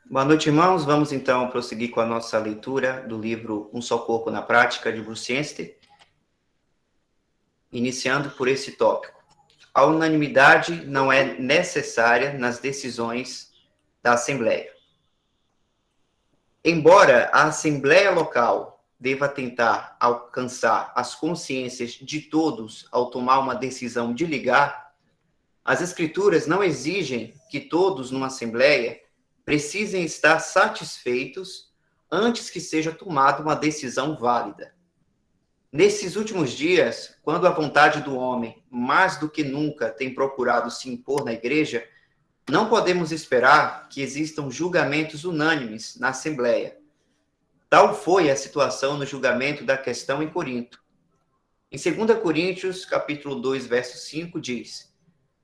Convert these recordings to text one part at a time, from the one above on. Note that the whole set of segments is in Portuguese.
Boa noite, irmãos. Vamos então prosseguir com a nossa leitura do livro Um Só Corpo na Prática, de Bruce Anstey, iniciando por esse tópico. A unanimidade não é necessária nas decisões da Assembleia. Embora a Assembleia local deva tentar alcançar as consciências de todos ao tomar uma decisão de ligar, as Escrituras não exigem que todos numa Assembleia precisem estar satisfeitos antes que seja tomada uma decisão válida. Nesses últimos dias, quando a vontade do homem, mais do que nunca, tem procurado se impor na igreja, não podemos esperar que existam julgamentos unânimes na Assembleia. Tal foi a situação no julgamento da questão em Corinto. Em 2 Coríntios, capítulo 2, verso 5, diz: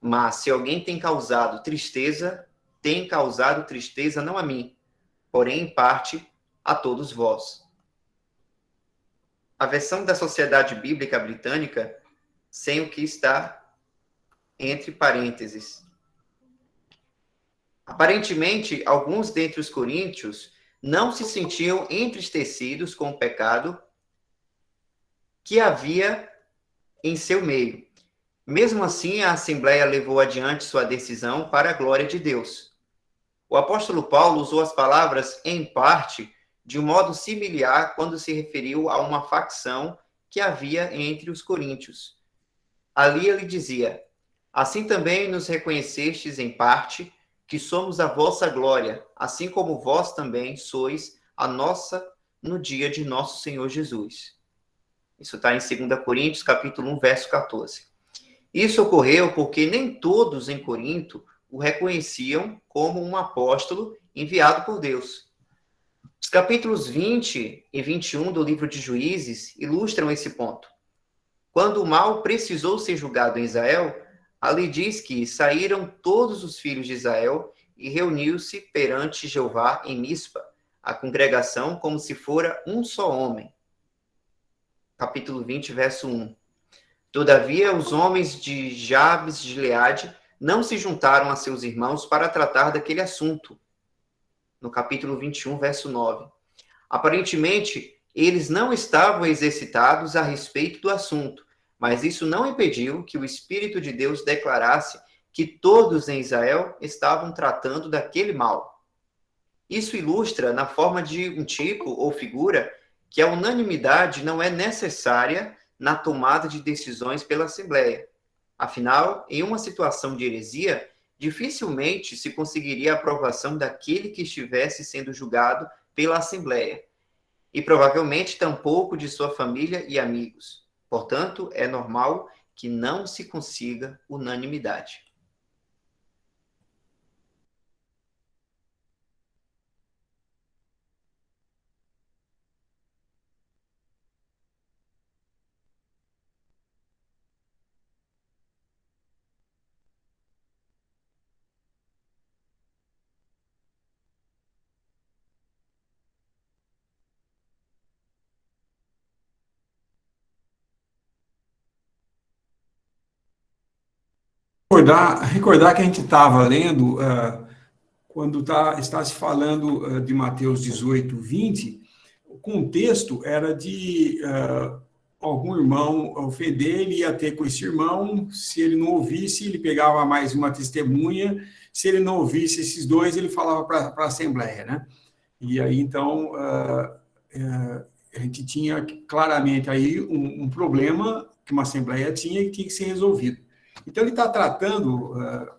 mas se alguém tem causado tristeza não a mim, porém, em parte, a todos vós. A versão da Sociedade Bíblica Britânica, sem o que está entre parênteses. Aparentemente, alguns dentre os coríntios não se sentiam entristecidos com o pecado que havia em seu meio. Mesmo assim, a Assembleia levou adiante sua decisão para a glória de Deus. O apóstolo Paulo usou as palavras em parte de um modo similar quando se referiu a uma facção que havia entre os coríntios. Ali ele dizia: assim também nos reconhecestes em parte que somos a vossa glória, assim como vós também sois a nossa no dia de nosso Senhor Jesus. Isso está em 2 Coríntios, capítulo 1, verso 14. Isso ocorreu porque nem todos em Corinto o reconheciam como um apóstolo enviado por Deus. Os capítulos 20 e 21 do livro de Juízes ilustram esse ponto. Quando o mal precisou ser julgado em Israel, ali diz que saíram todos os filhos de Israel e reuniu-se perante Jeová em Mispa, a congregação como se fora um só homem. Capítulo 20, verso 1. Todavia, os homens de Jabes de Gileade não se juntaram a seus irmãos para tratar daquele assunto. No capítulo 21, verso 9. Aparentemente, eles não estavam exercitados a respeito do assunto, mas isso não impediu que o Espírito de Deus declarasse que todos em Israel estavam tratando daquele mal. Isso ilustra, na forma de um tipo ou figura, que a unanimidade não é necessária na tomada de decisões pela Assembleia. Afinal, em uma situação de heresia, dificilmente se conseguiria a aprovação daquele que estivesse sendo julgado pela Assembleia, e provavelmente tampouco de sua família e amigos. Portanto, é normal que não se consiga unanimidade. Recordar que a gente estava lendo, quando está se falando de Mateus 18, 20, o contexto era de algum irmão ofender, ele ia ter com esse irmão, se ele não ouvisse, ele pegava mais uma testemunha, se ele não ouvisse esses dois, ele falava para a Assembleia, né? E aí, então, a gente tinha claramente aí um problema que uma Assembleia tinha e que tinha que ser resolvido. Então, ele está tratando,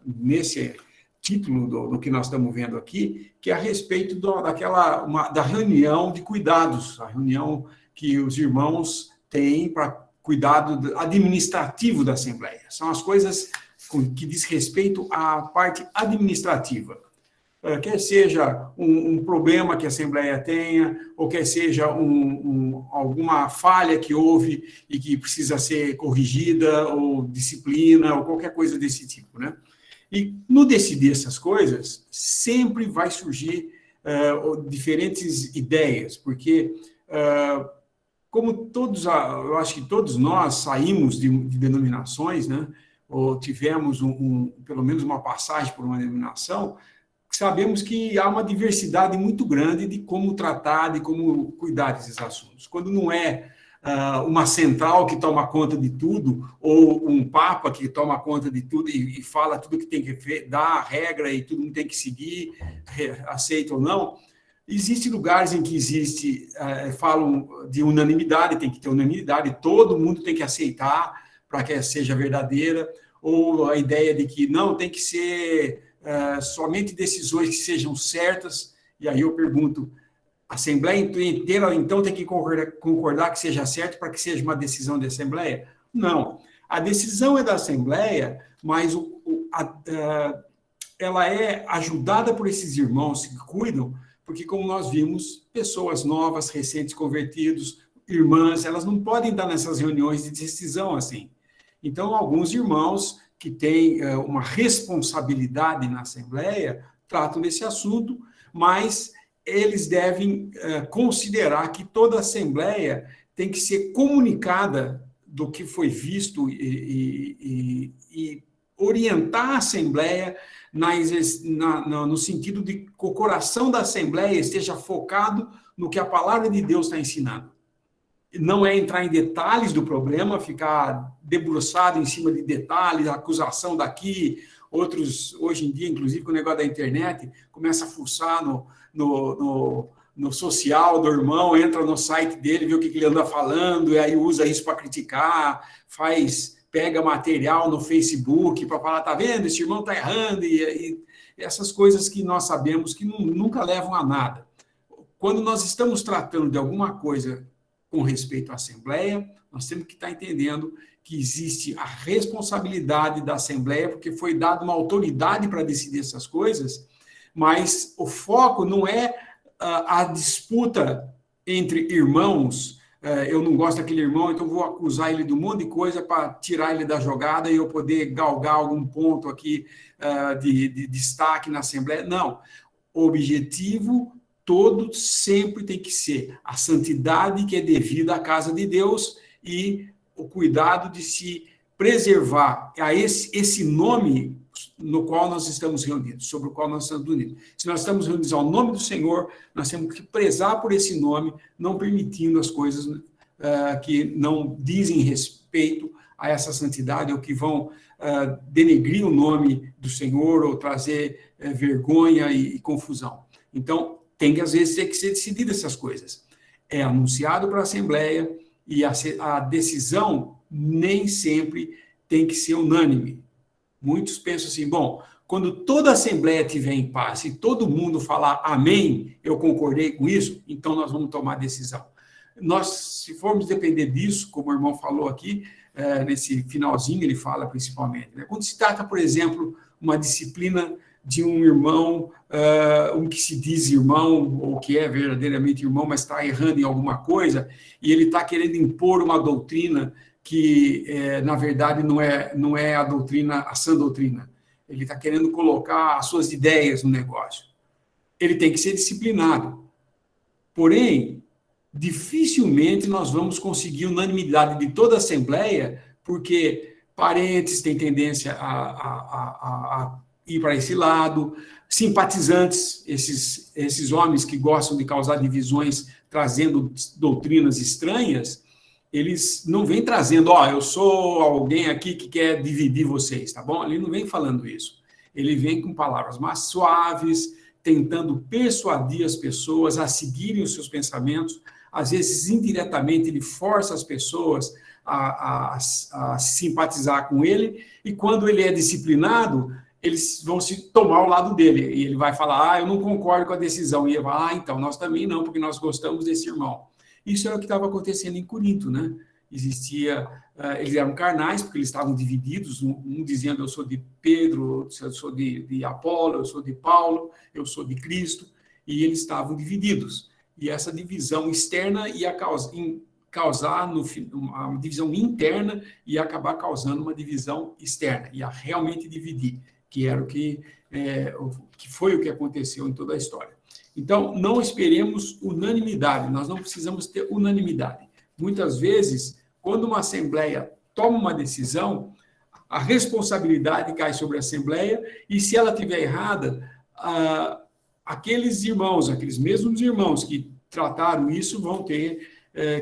nesse título do que nós estamos vendo aqui, que é a respeito da reunião de cuidados, a reunião que os irmãos têm para cuidado administrativo da Assembleia. São as coisas que diz respeito à parte administrativa. Quer seja um problema que a Assembleia tenha, ou quer seja alguma falha que houve e que precisa ser corrigida, ou disciplina, ou qualquer coisa desse tipo, né? E no decidir essas coisas, sempre vai surgir diferentes ideias, porque, como eu acho que todos nós saímos de denominações, né? Ou tivemos pelo menos uma passagem por uma denominação, sabemos que há uma diversidade muito grande de como tratar, de como cuidar desses assuntos. Quando não é uma central que toma conta de tudo, ou um papa que toma conta de tudo e fala tudo que tem que dar, a regra e tudo mundo tem que seguir, aceita ou não, existem lugares em que falam de unanimidade, tem que ter unanimidade, todo mundo tem que aceitar para que seja verdadeira, ou a ideia de que não, tem que ser somente decisões que sejam certas, e aí eu pergunto, a Assembleia inteira, então, tem que concordar que seja certo para que seja uma decisão da Assembleia? Não. A decisão é da Assembleia, mas ela é ajudada por esses irmãos que cuidam, porque, como nós vimos, pessoas novas, recentes convertidos, irmãs, elas não podem estar nessas reuniões de decisão assim. Então, alguns irmãos que têm uma responsabilidade na Assembleia tratam desse assunto, mas eles devem considerar que toda a Assembleia tem que ser comunicada do que foi visto e orientar a Assembleia no sentido de que o coração da Assembleia esteja focado no que a palavra de Deus está ensinando. Não é entrar em detalhes do problema, ficar debruçado em cima de detalhes, acusação daqui, outros, hoje em dia, inclusive com o negócio da internet, começa a fuçar no social do irmão, entra no site dele, vê o que ele anda falando, e aí usa isso para criticar, pega material no Facebook para falar, tá vendo, esse irmão está errando, e essas coisas que nós sabemos que nunca levam a nada. Quando nós estamos tratando de alguma coisa com respeito à Assembleia, nós temos que estar entendendo que existe a responsabilidade da Assembleia, porque foi dada uma autoridade para decidir essas coisas, mas o foco não é a disputa entre irmãos. Eu não gosto daquele irmão, então vou acusar ele de um monte de coisa para tirar ele da jogada e eu poder galgar algum ponto aqui de destaque na Assembleia. Não. O objetivo todo sempre tem que ser a santidade que é devida à casa de Deus e o cuidado de se preservar a esse nome no qual nós estamos reunidos, sobre o qual nós estamos unidos. Se nós estamos reunidos ao nome do Senhor, nós temos que prezar por esse nome, não permitindo as coisas que não dizem respeito a essa santidade ou que vão denegrir o nome do Senhor ou trazer vergonha e confusão. Então, às vezes, tem que ser decidida essas coisas. É anunciado para a Assembleia e a decisão nem sempre tem que ser unânime. Muitos pensam assim, bom, quando toda a Assembleia estiver em paz e todo mundo falar amém, eu concordei com isso, então nós vamos tomar decisão. Se formos depender disso, como o irmão falou aqui, nesse finalzinho ele fala principalmente, né? Quando se trata, por exemplo, uma disciplina de um irmão, um que se diz irmão, ou que é verdadeiramente irmão, mas está errando em alguma coisa, e ele está querendo impor uma doutrina que, na verdade, não é a doutrina, a sã doutrina. Ele está querendo colocar as suas ideias no negócio. Ele tem que ser disciplinado. Porém, dificilmente nós vamos conseguir unanimidade de toda a Assembleia, porque parentes têm tendência a ir para esse lado, simpatizantes, esses homens que gostam de causar divisões, trazendo doutrinas estranhas, eles não vêm trazendo, eu sou alguém aqui que quer dividir vocês, tá bom? Ele não vem falando isso. Ele vem com palavras mais suaves, tentando persuadir as pessoas a seguirem os seus pensamentos. Às vezes, indiretamente, ele força as pessoas a simpatizar com ele, e quando ele é disciplinado, eles vão se tomar ao lado dele, e ele vai falar, eu não concordo com a decisão, e ele vai, então, nós também não, porque nós gostamos desse irmão. Isso era o que estava acontecendo em Corinto, né? Eles eram carnais, porque eles estavam divididos, um dizendo, eu sou de Pedro, eu sou de Apolo, eu sou de Paulo, eu sou de Cristo, e eles estavam divididos. E essa divisão externa ia causar uma divisão interna e acabar causando uma divisão externa, ia realmente dividir, que era o que foi o que aconteceu em toda a história. Então, não esperemos unanimidade, nós não precisamos ter unanimidade. Muitas vezes, quando uma Assembleia toma uma decisão, a responsabilidade cai sobre a Assembleia, e se ela estiver errada, aqueles irmãos, aqueles mesmos irmãos que trataram isso vão ter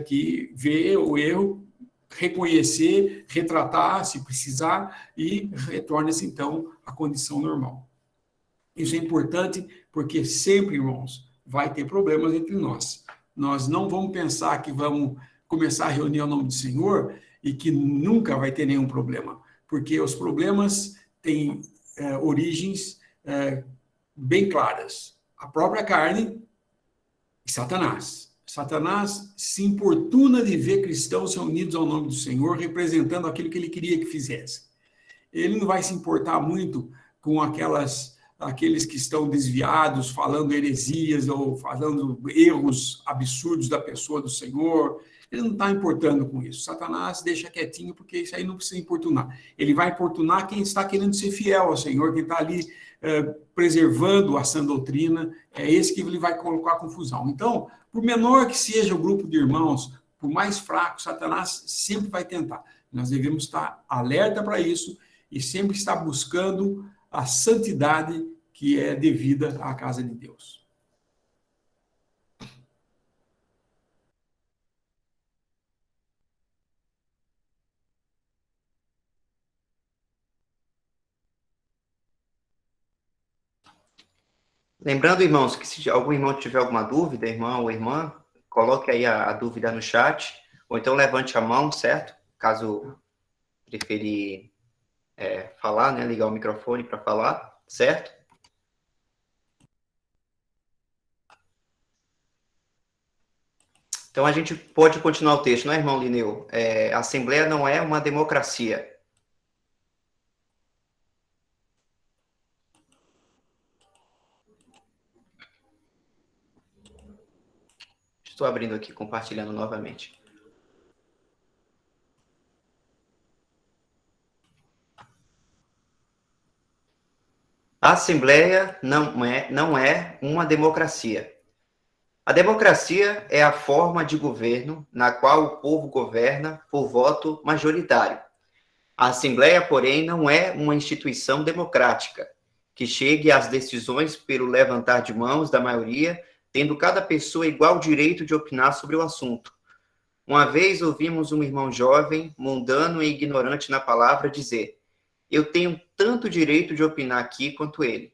que ver o erro, reconhecer, retratar, se precisar, e retorna-se, então, à condição normal. Isso é importante porque sempre, irmãos, vai ter problemas entre nós. Nós não vamos pensar que vamos começar a reunir ao nome do Senhor e que nunca vai ter nenhum problema, porque os problemas têm origens bem claras. A própria carne e Satanás. Satanás se importuna de ver cristãos reunidos ao nome do Senhor, representando aquilo que ele queria que fizesse. Ele não vai se importar muito com aqueles que estão desviados, falando heresias ou falando erros absurdos da pessoa do Senhor. Ele não está importando com isso. Satanás deixa quietinho, porque isso aí não precisa importunar. Ele vai importunar quem está querendo ser fiel ao Senhor, quem está ali preservando a sã doutrina. É esse que ele vai colocar confusão. Então, por menor que seja o grupo de irmãos, por mais fraco, Satanás sempre vai tentar. Nós devemos estar alerta para isso e sempre estar buscando a santidade que é devida à casa de Deus. Lembrando, irmãos, que se algum irmão tiver alguma dúvida, irmão ou irmã, coloque aí a dúvida no chat, ou então levante a mão, certo? Caso preferir falar, né? Ligar o microfone para falar, certo? Então, a gente pode continuar o texto, não é, irmão Lineu? A Assembleia não é uma democracia. Estou abrindo aqui, compartilhando novamente. A Assembleia não é uma democracia. A democracia é a forma de governo na qual o povo governa por voto majoritário. A Assembleia, porém, não é uma instituição democrática, que chegue às decisões pelo levantar de mãos da maioria, tendo cada pessoa igual direito de opinar sobre o assunto. Uma vez ouvimos um irmão jovem, mundano e ignorante na palavra, dizer: "Eu tenho tanto direito de opinar aqui quanto ele",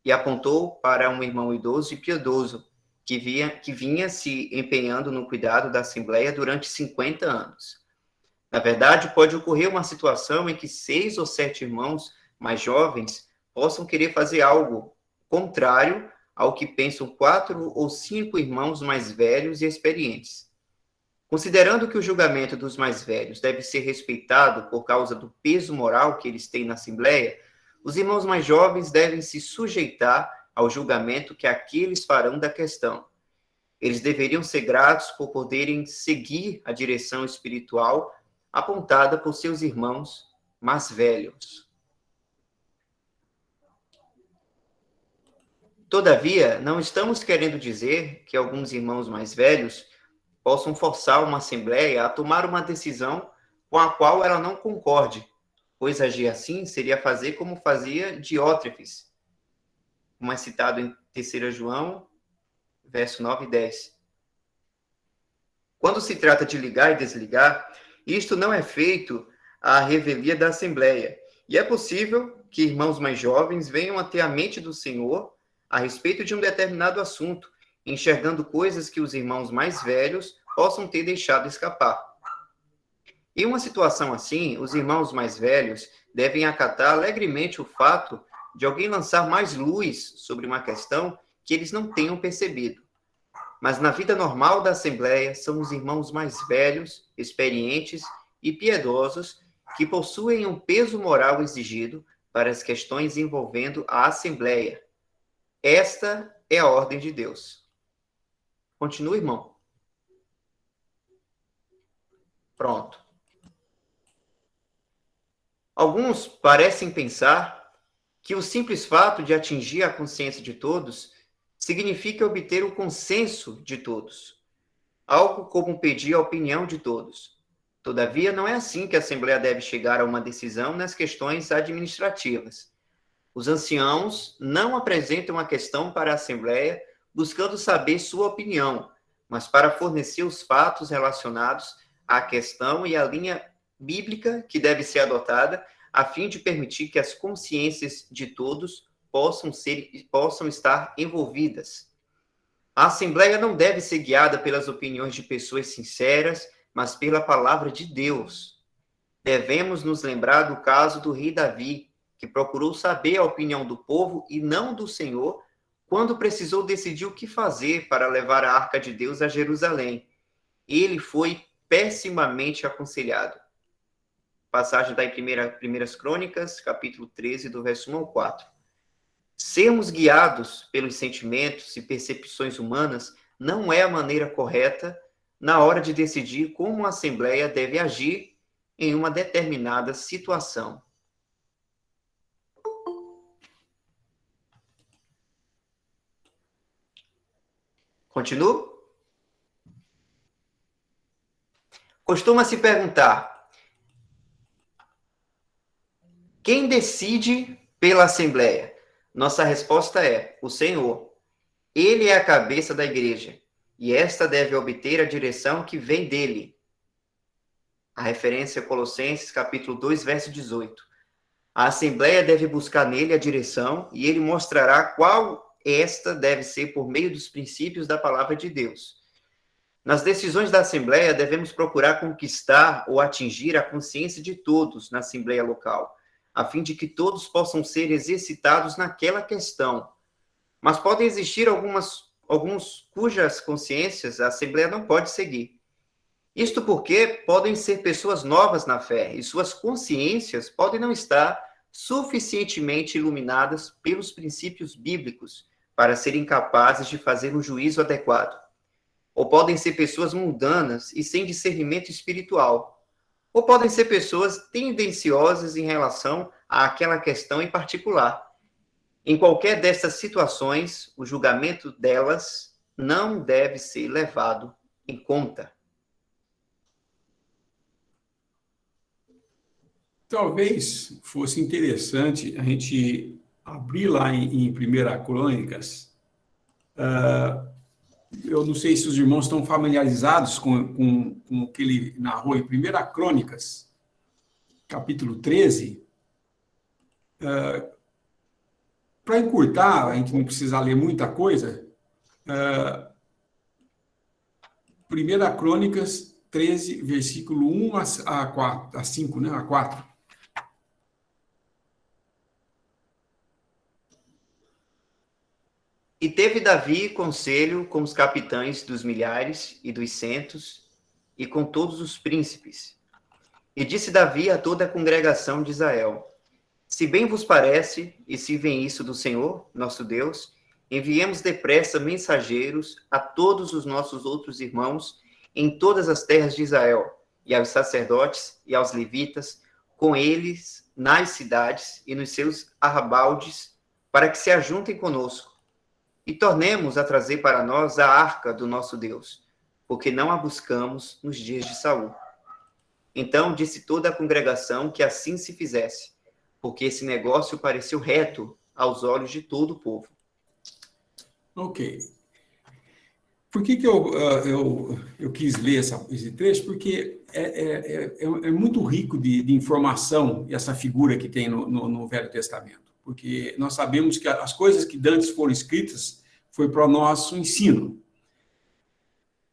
e apontou para um irmão idoso e piedoso, que vinha se empenhando no cuidado da Assembleia durante 50 anos. Na verdade, pode ocorrer uma situação em que 6 ou 7 irmãos mais jovens possam querer fazer algo contrário ao que pensam 4 ou 5 irmãos mais velhos e experientes. Considerando que o julgamento dos mais velhos deve ser respeitado por causa do peso moral que eles têm na Assembleia, os irmãos mais jovens devem se sujeitar ao julgamento que aqueles farão da questão. Eles deveriam ser gratos por poderem seguir a direção espiritual apontada por seus irmãos mais velhos. Todavia, não estamos querendo dizer que alguns irmãos mais velhos possam forçar uma assembleia a tomar uma decisão com a qual ela não concorde, pois agir assim seria fazer como fazia Diótrefes, como é citado em 3 João, verso 9 e 10. Quando se trata de ligar e desligar, isto não é feito à revelia da Assembleia, e é possível que irmãos mais jovens venham a ter a mente do Senhor a respeito de um determinado assunto, enxergando coisas que os irmãos mais velhos possam ter deixado escapar. Em uma situação assim, os irmãos mais velhos devem acatar alegremente o fato de alguém lançar mais luz sobre uma questão que eles não tenham percebido. Mas na vida normal da Assembleia, são os irmãos mais velhos, experientes e piedosos que possuem um peso moral exigido para as questões envolvendo a Assembleia. Esta é a ordem de Deus. Continua, irmão. Pronto. Alguns parecem pensar que o simples fato de atingir a consciência de todos significa obter o consenso de todos, algo como pedir a opinião de todos. Todavia, não é assim que a Assembleia deve chegar a uma decisão nas questões administrativas. Os anciãos não apresentam a questão para a Assembleia buscando saber sua opinião, mas para fornecer os fatos relacionados à questão e à linha bíblica que deve ser adotada, a fim de permitir que as consciências de todos possam estar envolvidas. A Assembleia não deve ser guiada pelas opiniões de pessoas sinceras, mas pela palavra de Deus. Devemos nos lembrar do caso do rei Davi, que procurou saber a opinião do povo e não do Senhor, quando precisou decidir o que fazer para levar a arca de Deus a Jerusalém. Ele foi pessimamente aconselhado. Passagem está em 1 Crônicas, capítulo 13, do verso 1 ao 4. Sermos guiados pelos sentimentos e percepções humanas não é a maneira correta na hora de decidir como a Assembleia deve agir em uma determinada situação. Continuo? Costuma-se perguntar: quem decide pela Assembleia? Nossa resposta é: o Senhor. Ele é a cabeça da igreja, e esta deve obter a direção que vem dele. A referência é Colossenses, capítulo 2, verso 18. A Assembleia deve buscar nele a direção, e ele mostrará qual esta deve ser por meio dos princípios da palavra de Deus. Nas decisões da Assembleia, devemos procurar conquistar ou atingir a consciência de todos na Assembleia local, a fim de que todos possam ser exercitados naquela questão. Mas podem existir alguns cujas consciências a Assembleia não pode seguir. Isto porque podem ser pessoas novas na fé, e suas consciências podem não estar suficientemente iluminadas pelos princípios bíblicos para serem capazes de fazer um juízo adequado. Ou podem ser pessoas mundanas e sem discernimento espiritual. Ou podem ser pessoas tendenciosas em relação àquela questão em particular. Em qualquer dessas situações, o julgamento delas não deve ser levado em conta. Talvez fosse interessante a gente abrir lá em 1 Crônicas. Eu não sei se os irmãos estão familiarizados com o que ele narrou em 1 Crônicas, capítulo 13. Para encurtar, a gente não precisa ler muita coisa. 1 Crônicas 13, versículo 1 a 5, né? A 4. E teve Davi conselho com os capitães dos milhares e dos centos, e com todos os príncipes. E disse Davi a toda a congregação de Israel: se bem vos parece, e se vem isso do Senhor, nosso Deus, enviemos depressa mensageiros a todos os nossos outros irmãos em todas as terras de Israel, e aos sacerdotes e aos levitas, com eles nas cidades e nos seus arrabaldes, para que se ajuntem conosco. E tornemos a trazer para nós a arca do nosso Deus, porque não a buscamos nos dias de Saul. Então disse toda a congregação que assim se fizesse, porque esse negócio pareceu reto aos olhos de todo o povo. Ok. Por que eu quis ler esse trecho? Porque é muito rico de informação essa figura que tem no Velho Testamento. Porque nós sabemos que as coisas que antes foram escritas foi para o nosso ensino.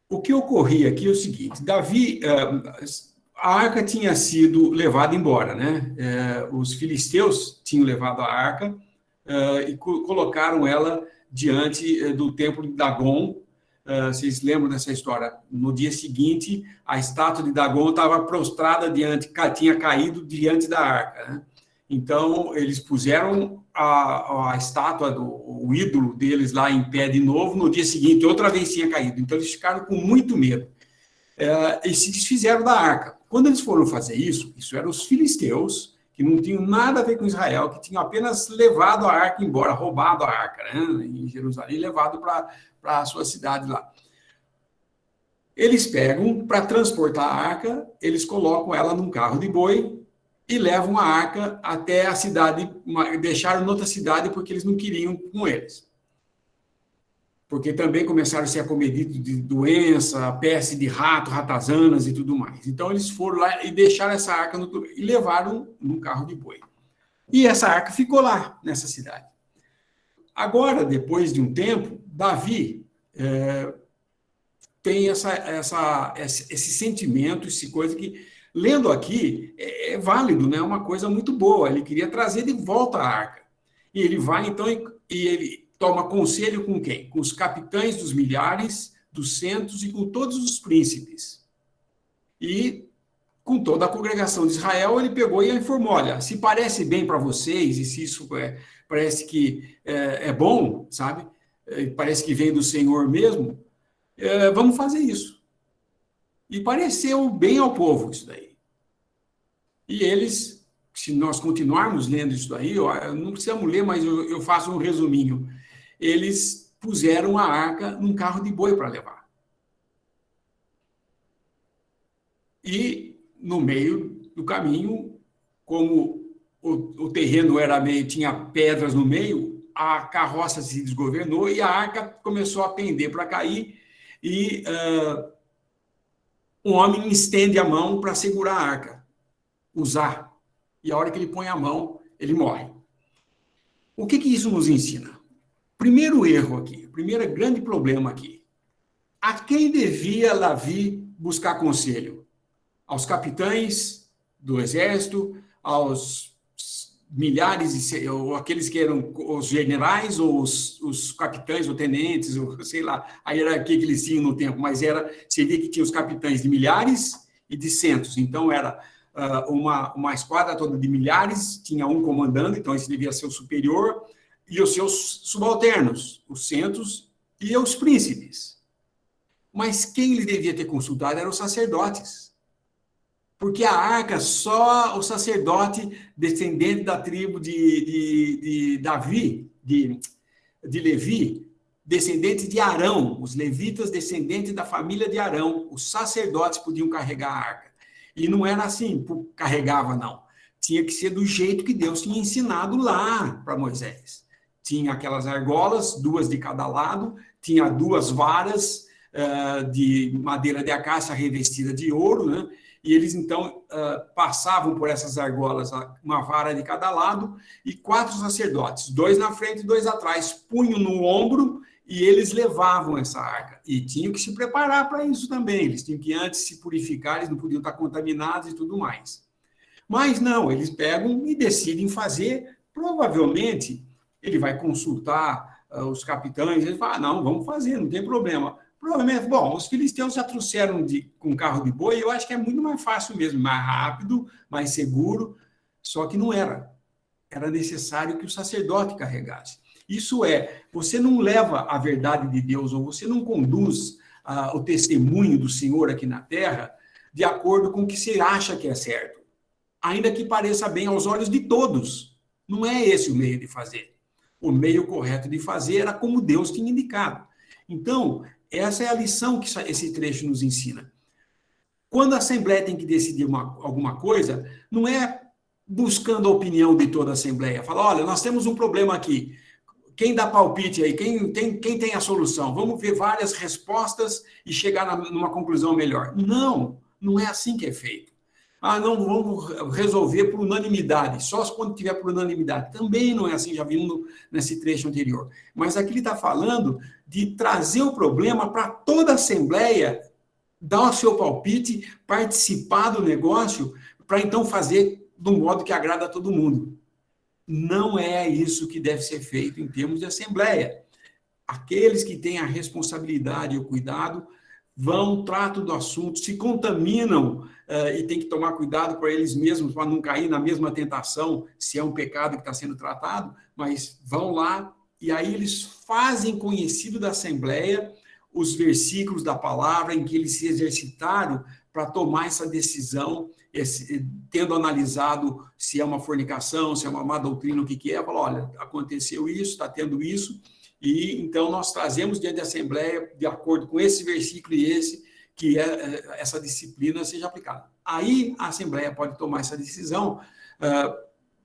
O que ocorria aqui é o seguinte: Davi, a arca tinha sido levada embora, né? Os filisteus tinham levado a arca e colocaram ela diante do templo de Dagon. Vocês lembram dessa história? No dia seguinte, a estátua de Dagon estava prostrada tinha caído diante da arca, né? Então, eles puseram a estátua, o ídolo deles lá em pé de novo. No dia seguinte, outra vez tinha caído. Então, eles ficaram com muito medo. E se desfizeram da arca. Quando eles foram fazer isso eram os filisteus, que não tinham nada a ver com Israel, que tinham apenas levado a arca embora, roubado a arca, né, em Jerusalém, e levado para a sua cidade lá. Eles pegam, para transportar a arca, eles colocam ela num carro de boi, e levam a arca até a cidade, deixaram noutra cidade porque eles não queriam com eles. Porque também começaram a ser acometidos de doença, peste de rato, ratazanas e tudo mais. Então, eles foram lá e deixaram essa arca e levaram num carro de boi. E essa arca ficou lá, nessa cidade. Agora, depois de um tempo, Davi tem esse sentimento, essa coisa que, lendo aqui, é válido, né? É uma coisa muito boa. Ele queria trazer de volta a arca. E ele vai, então, e ele toma conselho com quem? Com os capitães dos milhares, dos centos e com todos os príncipes. E com toda a congregação de Israel, ele pegou e informou, olha, se parece bem para vocês, e se isso parece que é bom, sabe? Parece que vem do Senhor mesmo, vamos fazer isso. E pareceu bem ao povo isso daí. E eles, se nós continuarmos lendo isso daí, não precisamos ler, mas eu faço um resuminho. Eles puseram a arca num carro de boi para levar. E, no meio do caminho, como o terreno tinha pedras no meio, a carroça se desgovernou e a arca começou a pender para cair e um homem estende a mão para segurar a arca, usar. E a hora que ele põe a mão, ele morre. O que isso nos ensina? Primeiro erro aqui, primeiro grande problema aqui. A quem devia Davi buscar conselho? Aos capitães do exército, aos milhares, ou aqueles que eram os generais, ou os capitães, ou tenentes, ou sei lá, a hierarquia que eles tinham no tempo, mas você via que tinha os capitães de milhares e de centos. Então, era uma esquadra toda de milhares, tinha um comandando, então esse devia ser o superior, e os seus subalternos, os centos e os príncipes. Mas quem ele devia ter consultado eram os sacerdotes. Porque a arca, só o sacerdote descendente da tribo de Davi, de Levi, descendente de Arão, os levitas descendentes da família de Arão, os sacerdotes podiam carregar a arca. E não era assim, carregava não. Tinha que ser do jeito que Deus tinha ensinado lá para Moisés. Tinha aquelas argolas, 2 de cada lado, tinha 2 varas de madeira de acácia revestida de ouro, né? E eles, então, passavam por essas argolas, uma vara de cada lado, e 4 sacerdotes, 2 na frente e 2 atrás, punham no ombro, e eles levavam essa arca. E tinham que se preparar para isso também, eles tinham que antes se purificar, eles não podiam estar contaminados e tudo mais. Mas não, eles pegam e decidem fazer, provavelmente, ele vai consultar os capitães, ele fala, não, vamos fazer, não tem problema. Provavelmente, bom, os filisteus já trouxeram com carro de boi, eu acho que é muito mais fácil mesmo, mais rápido, mais seguro, só que não era. Era necessário que o sacerdote carregasse. Isso você não leva a verdade de Deus, ou você não conduz o testemunho do Senhor aqui na terra de acordo com o que você acha que é certo. Ainda que pareça bem aos olhos de todos. Não é esse o meio de fazer. O meio correto de fazer era como Deus tinha indicado. Então, essa é a lição que esse trecho nos ensina. Quando a Assembleia tem que decidir alguma coisa, não é buscando a opinião de toda a Assembleia. Fala, olha, nós temos um problema aqui. Quem dá palpite aí? Quem tem a solução? Vamos ver várias respostas e chegar numa conclusão melhor. Não é assim que é feito. Não, vamos resolver por unanimidade, só quando tiver por unanimidade. Também não é assim, já vimos nesse trecho anterior. Mas aqui ele está falando de trazer o problema para toda a Assembleia, dar o seu palpite, participar do negócio, para então fazer de um modo que agrada a todo mundo. Não é isso que deve ser feito em termos de Assembleia. Aqueles que têm a responsabilidade e o cuidado tratam do assunto, se contaminam e tem que tomar cuidado para eles mesmos, para não cair na mesma tentação, se é um pecado que está sendo tratado, mas vão lá e aí eles fazem conhecido da Assembleia os versículos da palavra em que eles se exercitaram para tomar essa decisão, tendo analisado se é uma fornicação, se é uma má doutrina, o que é, falar, olha, aconteceu isso, está tendo isso, e então nós trazemos diante da Assembleia, de acordo com esse versículo e esse, que essa disciplina seja aplicada. Aí a Assembleia pode tomar essa decisão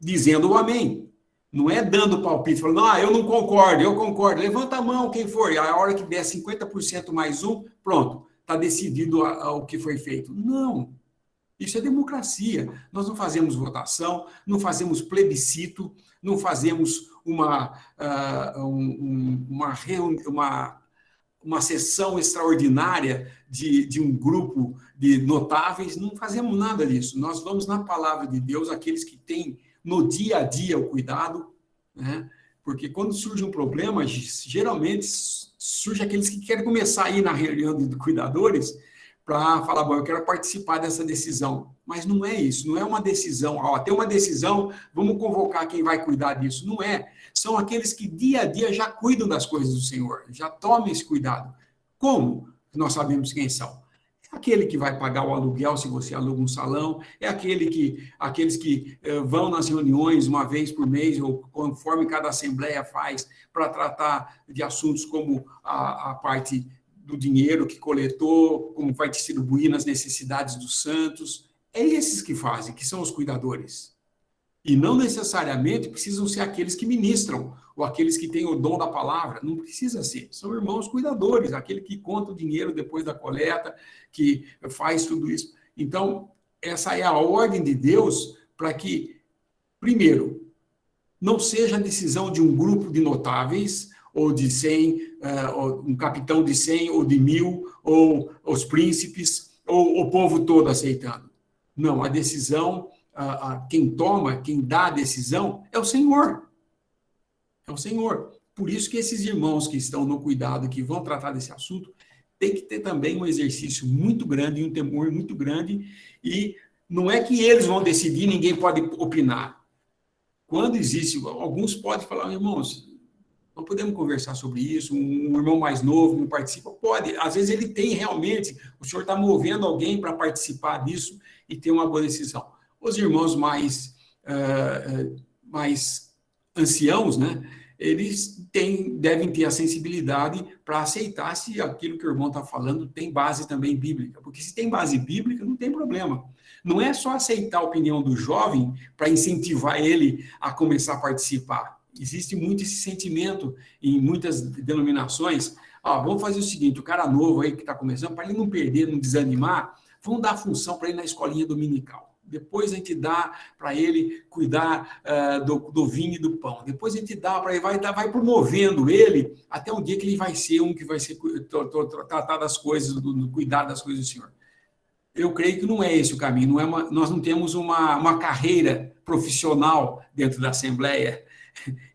dizendo o amém. Não é dando palpite, falando, eu não concordo, eu concordo. Levanta a mão, quem for. E a hora que der 50% mais um, pronto, está decidido o que foi feito. Não. Isso é democracia. Nós não fazemos votação, não fazemos plebiscito, não fazemos uma sessão extraordinária de um grupo de notáveis, não fazemos nada disso. Nós vamos na palavra de Deus, aqueles que têm no dia a dia o cuidado, né? Porque quando surge um problema, geralmente surge aqueles que querem começar a ir na reunião de cuidadores para falar, bom, eu quero participar dessa decisão. Mas não é isso, não é uma decisão, tem uma decisão, vamos convocar quem vai cuidar disso. Não é. São aqueles que dia a dia já cuidam das coisas do Senhor, já tomam esse cuidado. Como? Nós sabemos quem são. É aquele que vai pagar o aluguel se você aluga um salão, é aqueles que vão nas reuniões uma vez por mês, ou conforme cada assembleia faz, para tratar de assuntos como a parte do dinheiro que coletou, como vai distribuir nas necessidades dos santos. É esses que fazem, que são os cuidadores. E não necessariamente precisam ser aqueles que ministram, ou aqueles que têm o dom da palavra. Não precisa ser. São irmãos cuidadores, aquele que conta o dinheiro depois da coleta, que faz tudo isso. Então, essa é a ordem de Deus para que, primeiro, não seja a decisão de um grupo de notáveis, ou de 100, um capitão de 100, ou de 1000, ou os príncipes, ou o povo todo aceitando. Não, a decisão, quem toma, quem dá a decisão é o Senhor. É o Senhor. Por isso que esses irmãos que estão no cuidado, que vão tratar desse assunto, tem que ter também um exercício muito grande, um temor muito grande, e não é que eles vão decidir, ninguém pode opinar. Quando existe, alguns podem falar, irmãos, não podemos conversar sobre isso, um irmão mais novo não participa? Pode, às vezes ele tem realmente, o senhor está movendo alguém para participar disso e ter uma boa decisão. Os irmãos mais anciãos, né, eles devem ter a sensibilidade para aceitar se aquilo que o irmão está falando tem base também bíblica, porque se tem base bíblica, não tem problema. Não é só aceitar a opinião do jovem para incentivar ele a começar a participar. Existe muito esse sentimento em muitas denominações. Vamos fazer o seguinte, o cara novo aí que está começando, para ele não perder, não desanimar, vamos dar função para ele na escolinha dominical. Depois a gente dá para ele cuidar do vinho e do pão. Depois a gente dá para ele, vai promovendo ele até um dia que ele vai ser um que vai ser tratar das coisas, do cuidar das coisas do Senhor. Eu creio que não é esse o caminho. Nós não temos uma carreira profissional dentro da Assembleia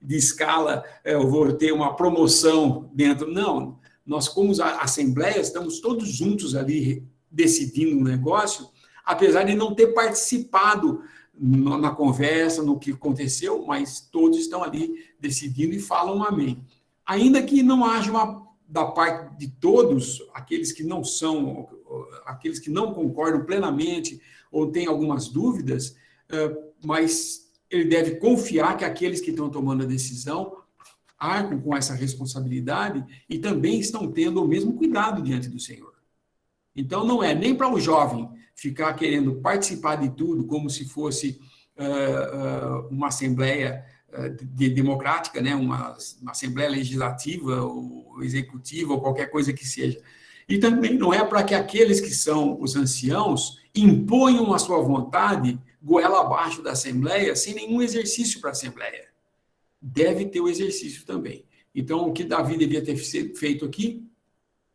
de escala, eu vou ter uma promoção dentro. Não, nós como Assembleia estamos todos juntos ali decidindo um negócio, apesar de não ter participado na conversa, no que aconteceu, mas todos estão ali decidindo e falam um amém. Ainda que não haja da parte de todos, aqueles que não concordam plenamente ou têm algumas dúvidas, mas ele deve confiar que aqueles que estão tomando a decisão arcam com essa responsabilidade e também estão tendo o mesmo cuidado diante do Senhor. Então, não é nem para o jovem ficar querendo participar de tudo como se fosse uma assembleia democrática, né? uma assembleia legislativa ou executiva ou qualquer coisa que seja. E também não é para que aqueles que são os anciãos imponham a sua vontade goela abaixo da assembleia sem nenhum exercício para a assembleia. Deve ter o exercício também. Então, o que Davi devia ter feito aqui?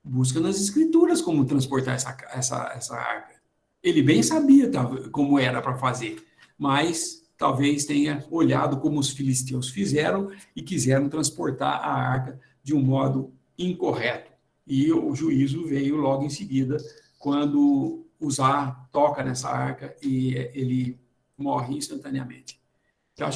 Busca nas escrituras como transportar essa arca. Ele bem sabia como era para fazer, mas talvez tenha olhado como os filisteus fizeram e quiseram transportar a arca de um modo incorreto. E o juízo veio logo em seguida, quando Uzá toca nessa arca e ele morre instantaneamente. Eu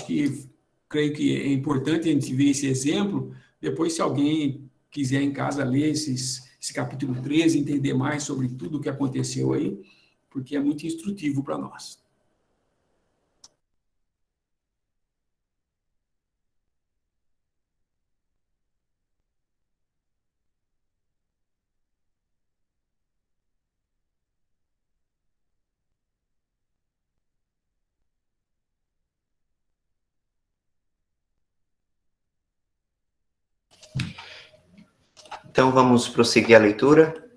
creio que é importante a gente ver esse exemplo. Depois, se alguém quiser em casa ler esse capítulo 13, entender mais sobre tudo o que aconteceu aí, porque é muito instrutivo para nós. Então, vamos prosseguir a leitura.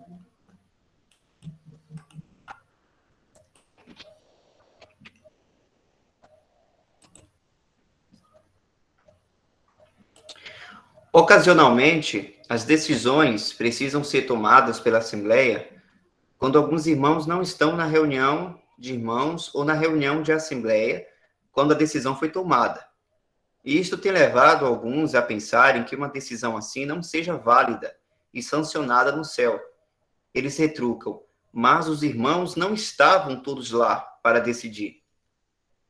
Ocasionalmente, as decisões precisam ser tomadas pela Assembleia quando alguns irmãos não estão na reunião de irmãos ou na reunião de Assembleia quando a decisão foi tomada. E isto tem levado alguns a pensarem que uma decisão assim não seja válida e sancionada no céu. Eles retrucam, mas os irmãos não estavam todos lá para decidir.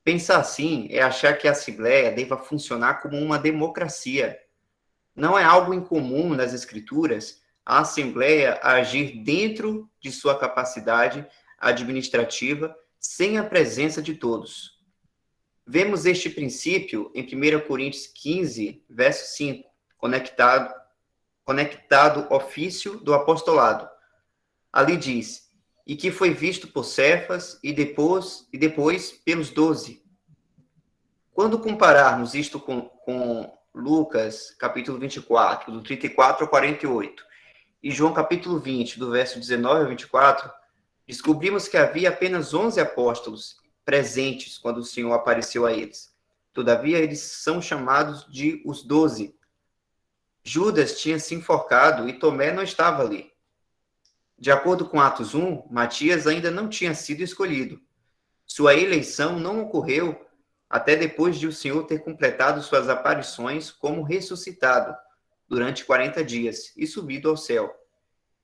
Pensar assim é achar que a Assembleia deva funcionar como uma democracia. Não é algo incomum nas Escrituras a Assembleia agir dentro de sua capacidade administrativa sem a presença de todos. Vemos este princípio em 1 Coríntios 15, verso 5, conectado ofício do apostolado. Ali diz, e que foi visto por Cefas e depois pelos 12. Quando compararmos isto com Lucas, capítulo 24, do 34 ao 48, e João, capítulo 20, do verso 19 ao 24, descobrimos que havia apenas 11 apóstolos presentes quando o Senhor apareceu a eles. Todavia, eles são chamados de os 12. Judas tinha se enforcado e Tomé não estava ali. De acordo com Atos 1, Matias ainda não tinha sido escolhido. Sua eleição não ocorreu até depois de o Senhor ter completado suas aparições como ressuscitado durante 40 dias e subido ao céu.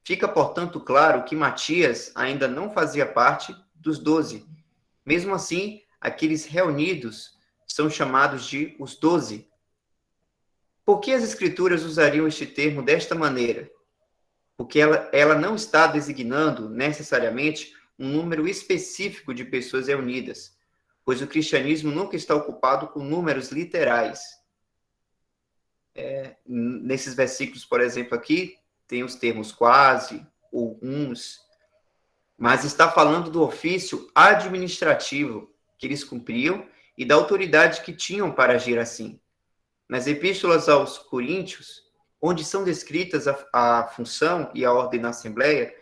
Fica, portanto, claro que Matias ainda não fazia parte dos 12. Mesmo assim, aqueles reunidos são chamados de os 12. Por que as Escrituras usariam este termo desta maneira? Porque ela não está designando necessariamente um número específico de pessoas reunidas, pois o cristianismo nunca está ocupado com números literais. Nesses versículos, por exemplo, aqui, tem os termos quase ou uns, mas está falando do ofício administrativo que eles cumpriam e da autoridade que tinham para agir assim. Nas epístolas aos Coríntios, onde são descritas a função e a ordem na Assembleia,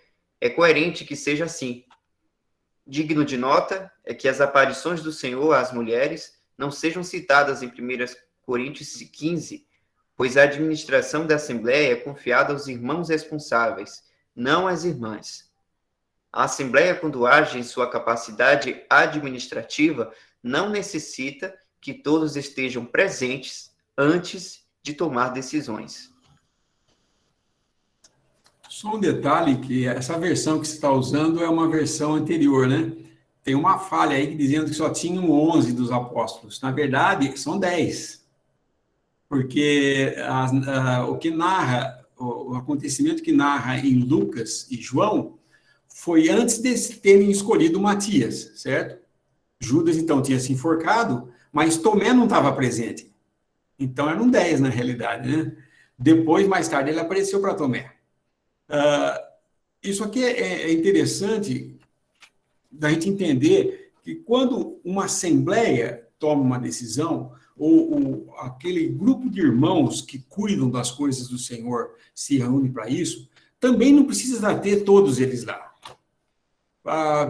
é coerente que seja assim. Digno de nota é que as aparições do Senhor às mulheres não sejam citadas em 1 Coríntios 15, pois a administração da Assembleia é confiada aos irmãos responsáveis, não às irmãs. A Assembleia, quando age em sua capacidade administrativa, não necessita que todos estejam presentes antes de tomar decisões. Só um detalhe, que essa versão que você está usando é uma versão anterior, né? Tem uma falha aí dizendo que só tinham 11 dos apóstolos. Na verdade, são 10. Porque o que narra, o acontecimento que narra em Lucas e João, foi antes de terem escolhido Matias, certo? Judas, então, tinha se enforcado, mas Tomé não estava presente. Então, eram 10, na realidade, né? Depois, mais tarde, ele apareceu para Tomé. Isso aqui é interessante da gente entender que quando uma assembleia toma uma decisão, ou aquele grupo de irmãos que cuidam das coisas do Senhor se reúne para isso, também não precisa ter todos eles lá.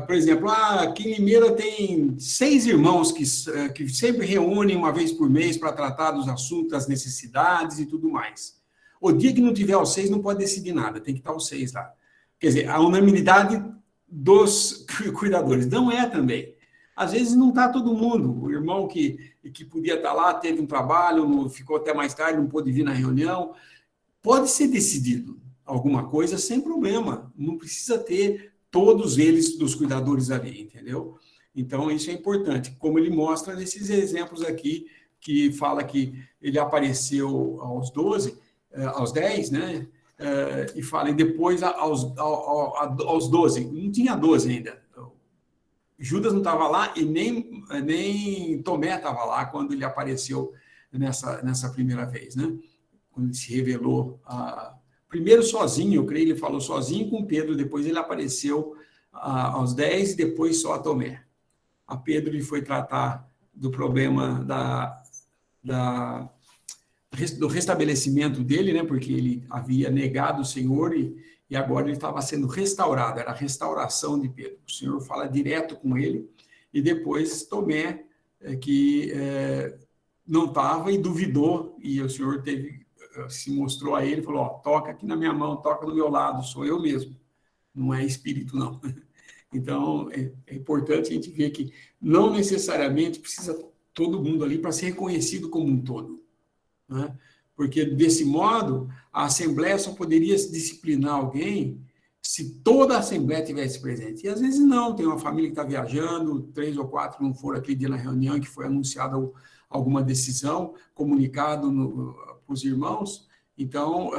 Por exemplo, aqui em Limeira tem 6 irmãos que sempre reúnem uma vez por mês para tratar dos assuntos, das necessidades e tudo mais. O dia que não tiver os 6, não pode decidir nada, tem que estar os 6 lá. Quer dizer, a unanimidade dos cuidadores. Não é também. Às vezes não está todo mundo. O irmão que podia estar lá, teve um trabalho, ficou até mais tarde, não pôde vir na reunião. Pode ser decidido alguma coisa sem problema. Não precisa ter todos eles dos cuidadores ali, entendeu? Então, isso é importante. Como ele mostra nesses exemplos aqui, que fala que ele apareceu aos 12, aos 10, né? E fala, e depois aos 12. Não tinha 12 ainda. Judas não estava lá e nem Tomé estava lá quando ele apareceu nessa primeira vez, né? Quando ele se revelou. Primeiro sozinho, eu creio, ele falou sozinho com Pedro, depois ele apareceu aos 10 e depois só a Tomé. A Pedro ele foi tratar do problema da do restabelecimento dele, né? Porque ele havia negado o Senhor e agora ele estava sendo restaurado, era a restauração de Pedro. O Senhor fala direto com ele, e depois Tomé, que não estava e duvidou, e o Senhor se mostrou a ele e falou, toca aqui na minha mão, toca do meu lado, sou eu mesmo, não é espírito, não. Então, é importante a gente ver que não necessariamente precisa todo mundo ali para ser reconhecido como um todo, né? Porque, desse modo, a Assembleia só poderia disciplinar alguém se toda a Assembleia estivesse presente. E, às vezes, não. Tem uma família que está viajando, 3 ou 4 não foram aquele dia na reunião que foi anunciada alguma decisão, comunicado para os irmãos. Então,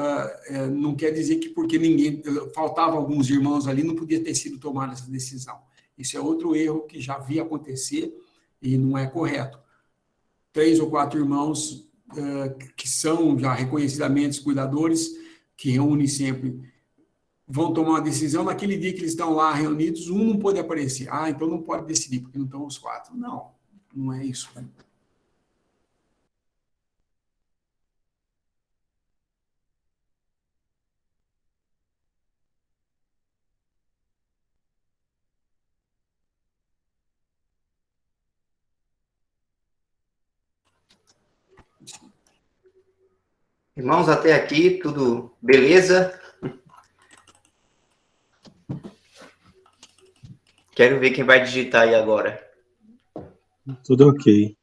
não quer dizer que porque faltava alguns irmãos ali, não podia ter sido tomada essa decisão. Isso é outro erro que já vi acontecer e não é correto. 3 ou 4 irmãos que são já reconhecidamente cuidadores, que reúnem sempre, vão tomar uma decisão, naquele dia que eles estão lá reunidos, um não pode aparecer. Então não pode decidir, porque não estão os 4. Não, não é isso. Irmãos, até aqui, tudo beleza? Quero ver quem vai digitar aí agora. Tudo ok.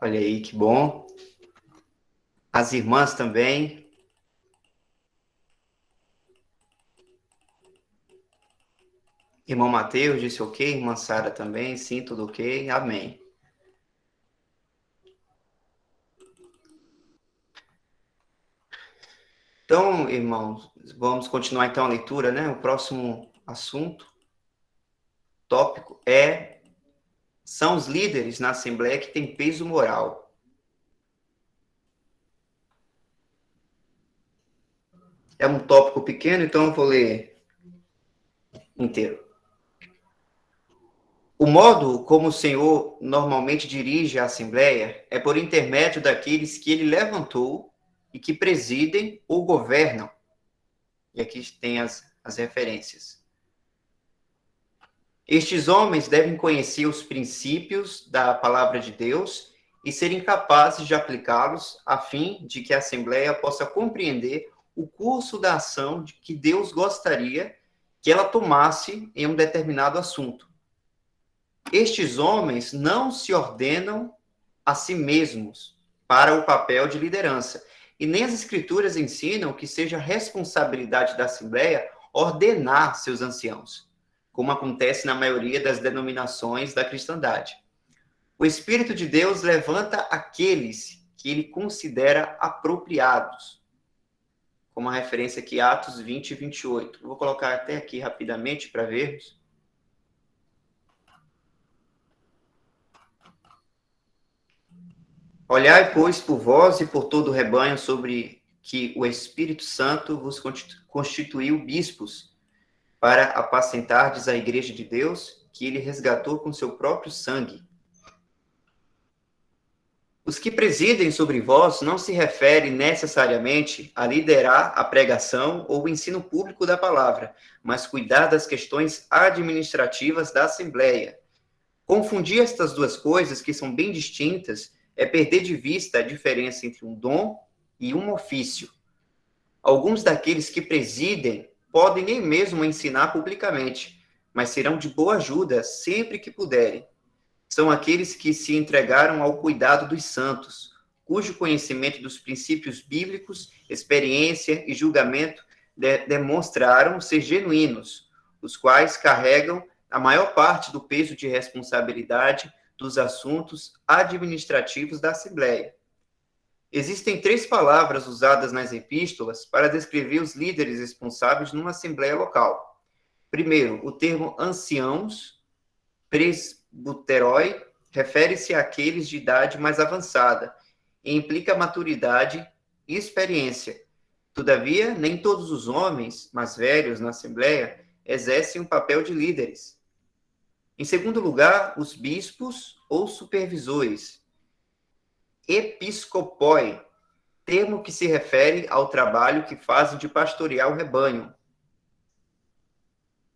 Olha aí, que bom. As irmãs também. Irmão Mateus disse ok, irmã Sara também, sim, tudo ok, amém. Então, irmãos, vamos continuar então a leitura, né? O próximo tópico são os líderes na Assembleia que têm peso moral. É um tópico pequeno, então eu vou ler inteiro. O modo como o Senhor normalmente dirige a Assembleia é por intermédio daqueles que ele levantou e que presidem ou governam. E aqui tem as referências. Estes homens devem conhecer os princípios da palavra de Deus e serem capazes de aplicá-los a fim de que a Assembleia possa compreender o curso da ação de que Deus gostaria que ela tomasse em um determinado assunto. Estes homens não se ordenam a si mesmos para o papel de liderança, e nem as Escrituras ensinam que seja responsabilidade da Assembleia ordenar seus anciãos, como acontece na maioria das denominações da cristandade. O Espírito de Deus levanta aqueles que ele considera apropriados, como a referência aqui, Atos 20 e 28. Vou colocar até aqui rapidamente para vermos. Olhai, pois, por vós e por todo o rebanho sobre que o Espírito Santo vos constituiu bispos, para apacentardes a igreja de Deus, que ele resgatou com seu próprio sangue. Os que presidem sobre vós não se referem necessariamente a liderar a pregação ou o ensino público da palavra, mas cuidar das questões administrativas da Assembleia. Confundir estas duas coisas, que são bem distintas, é perder de vista a diferença entre um dom e um ofício. Alguns daqueles que presidem podem nem mesmo ensinar publicamente, mas serão de boa ajuda sempre que puderem. São aqueles que se entregaram ao cuidado dos santos, cujo conhecimento dos princípios bíblicos, experiência e julgamento demonstraram ser genuínos, os quais carregam a maior parte do peso de responsabilidade dos assuntos administrativos da Assembleia. Existem 3 palavras usadas nas epístolas para descrever os líderes responsáveis numa Assembleia local. Primeiro, o termo anciãos, presbuteroi, refere-se àqueles de idade mais avançada e implica maturidade e experiência. Todavia, nem todos os homens mais velhos na Assembleia exercem o papel de líderes. Em segundo lugar, os bispos ou supervisores. episcopoi, termo que se refere ao trabalho que fazem de pastorear o rebanho.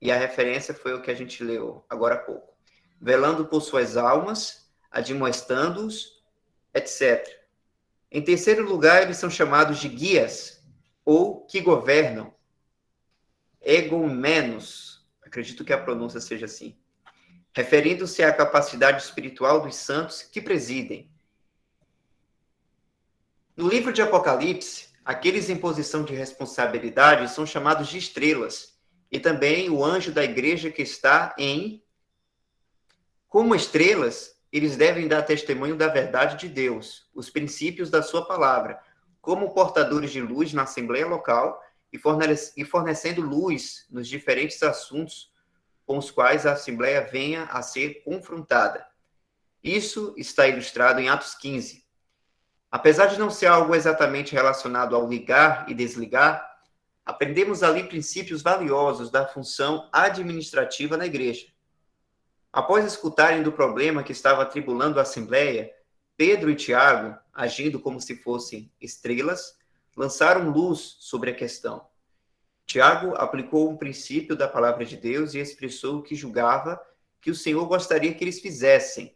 E a referência foi o que a gente leu agora há pouco. Velando por suas almas, admoestando-os, etc. Em terceiro lugar, eles são chamados de guias, ou que governam. Egomenos, acredito que a pronúncia seja assim, referindo-se à capacidade espiritual dos santos que presidem. No livro de Apocalipse, aqueles em posição de responsabilidade são chamados de estrelas, e também o anjo da igreja que está em... Como estrelas, eles devem dar testemunho da verdade de Deus, os princípios da sua palavra, como portadores de luz na assembleia local e fornecendo luz nos diferentes assuntos com os quais a assembleia venha a ser confrontada. Isso está ilustrado em Atos 15. Apesar de não ser algo exatamente relacionado ao ligar e desligar, aprendemos ali princípios valiosos da função administrativa na igreja. Após escutarem do problema que estava atribulando a Assembleia, Pedro e Tiago, agindo como se fossem estrelas, lançaram luz sobre a questão. Tiago aplicou um princípio da palavra de Deus e expressou o que julgava que o Senhor gostaria que eles fizessem.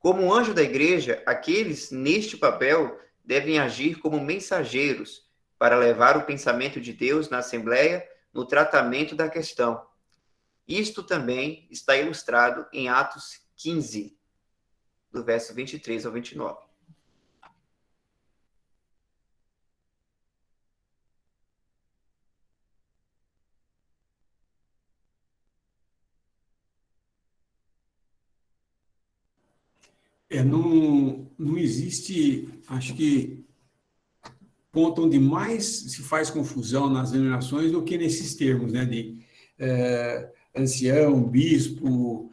Como anjo da igreja, aqueles neste papel devem agir como mensageiros para levar o pensamento de Deus na Assembleia no tratamento da questão. Isto também está ilustrado em Atos 15, do verso 23 ao 29. Não existe, acho que, ponto onde mais se faz confusão nas denominações do que nesses termos, né, de ancião, bispo,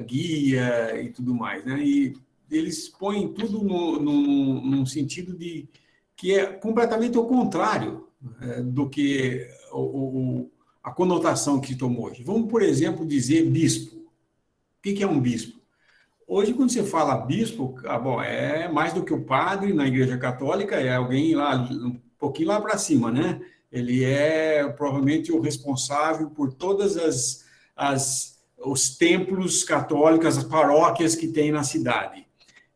guia e tudo mais, né? E eles põem tudo num sentido de que é completamente o contrário do que a conotação que tomou hoje. Vamos, por exemplo, dizer bispo. O que é um bispo? Hoje, quando você fala bispo, bom, é mais do que o padre na Igreja Católica, é alguém lá, um pouquinho lá para cima, né? Ele é provavelmente o responsável por todas os templos católicos, as paróquias que tem na cidade.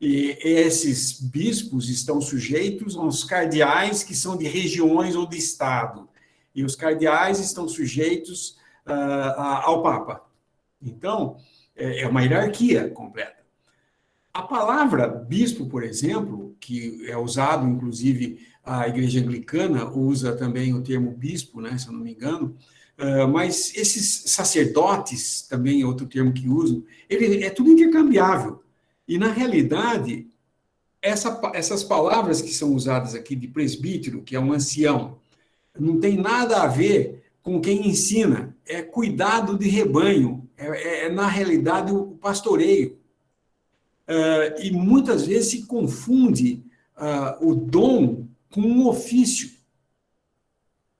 E esses bispos estão sujeitos aos cardeais que são de regiões ou de estado. E os cardeais estão sujeitos ao Papa. Então, é uma hierarquia completa. A palavra bispo, por exemplo, que é usado, inclusive, a Igreja Anglicana usa também o termo bispo, né, se eu não me engano, mas esses sacerdotes, também é outro termo que usam, é tudo intercambiável. E, na realidade, essas palavras que são usadas aqui de presbítero, que é um ancião, não tem nada a ver com quem ensina, é cuidado de rebanho, na realidade, o pastoreio. E muitas vezes se confunde o dom com um ofício.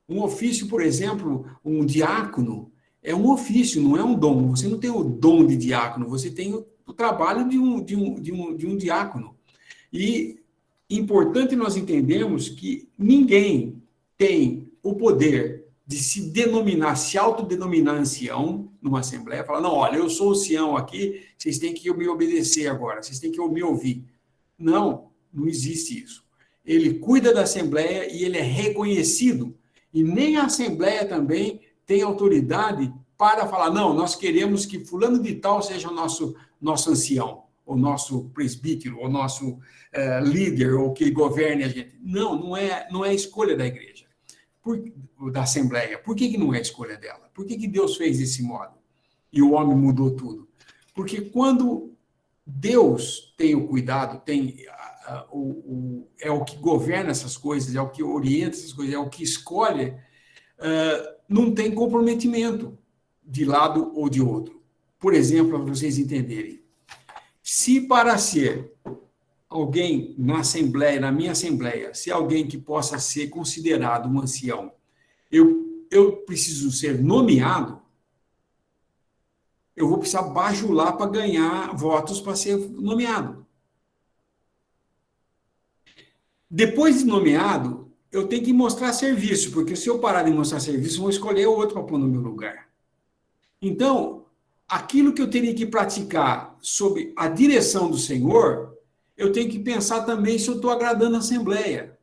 Um ofício, por exemplo, um diácono, é um ofício, não é um dom. Você não tem o dom de diácono, você tem o trabalho de um diácono. E importante nós entendermos que ninguém tem o poder de se autodenominar ancião numa assembleia, falar, não, olha, eu sou ancião aqui, vocês têm que me obedecer agora, vocês têm que me ouvir. Não existe isso. Ele cuida da assembleia e ele é reconhecido. E nem a assembleia também tem autoridade para falar, não, nós queremos que fulano de tal seja o nosso ancião, o nosso presbítero, o nosso líder, ou que governe a gente. Não é escolha da igreja. Da Assembleia. Por que não é escolha dela? Por que Deus fez desse modo? E o homem mudou tudo? Porque quando Deus tem o cuidado, é o que governa essas coisas, é o que orienta essas coisas, é o que escolhe, não tem comprometimento de lado ou de outro. Por exemplo, para vocês entenderem, se para ser alguém na assembleia, na minha assembleia, se alguém que possa ser considerado um ancião, eu preciso ser nomeado, eu vou precisar bajular para ganhar votos para ser nomeado. Depois de nomeado, eu tenho que mostrar serviço, porque se eu parar de mostrar serviço, vão escolher outro para pôr no meu lugar. Então, aquilo que eu teria que praticar sob a direção do Senhor, eu tenho que pensar também se eu estou agradando a Assembleia.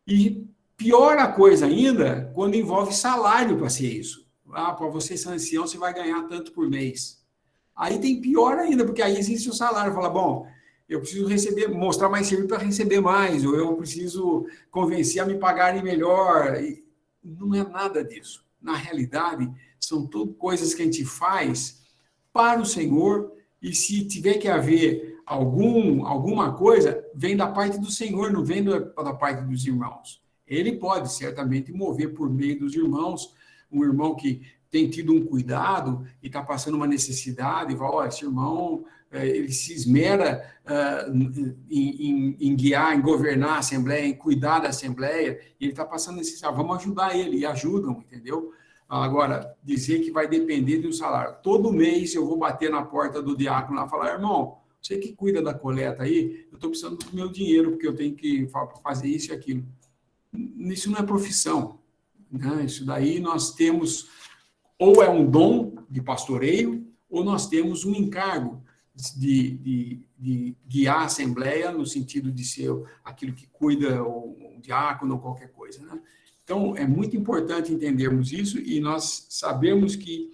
E pior a coisa ainda, quando envolve salário para ser isso. Ah, para você ser ancião, você vai ganhar tanto por mês. Aí tem pior ainda, porque aí existe o salário. Fala, bom, eu preciso receber, mostrar mais serviço para receber mais, ou eu preciso convencer a me pagarem melhor. E não é nada disso. Na realidade, são tudo coisas que a gente faz para o Senhor, e se tiver que haver alguma coisa, vem da parte do Senhor, não vem da parte dos irmãos. Ele pode certamente mover por meio dos irmãos, um irmão que tem tido um cuidado e está passando uma necessidade, e fala, esse irmão, ele se esmera em guiar, em governar a Assembleia, em cuidar da Assembleia, e ele está passando necessidade, vamos ajudar ele, e ajudam, entendeu? Agora, dizer que vai depender de um salário. Todo mês eu vou bater na porta do diácono lá e falar, irmão, você que cuida da coleta aí, eu estou precisando do meu dinheiro, porque eu tenho que fazer isso e aquilo. Isso não é profissão. Né? Isso daí nós temos, ou é um dom de pastoreio, ou nós temos um encargo de guiar a Assembleia, no sentido de ser aquilo que cuida, o diácono ou qualquer coisa. Né? Então, é muito importante entendermos isso e nós sabemos que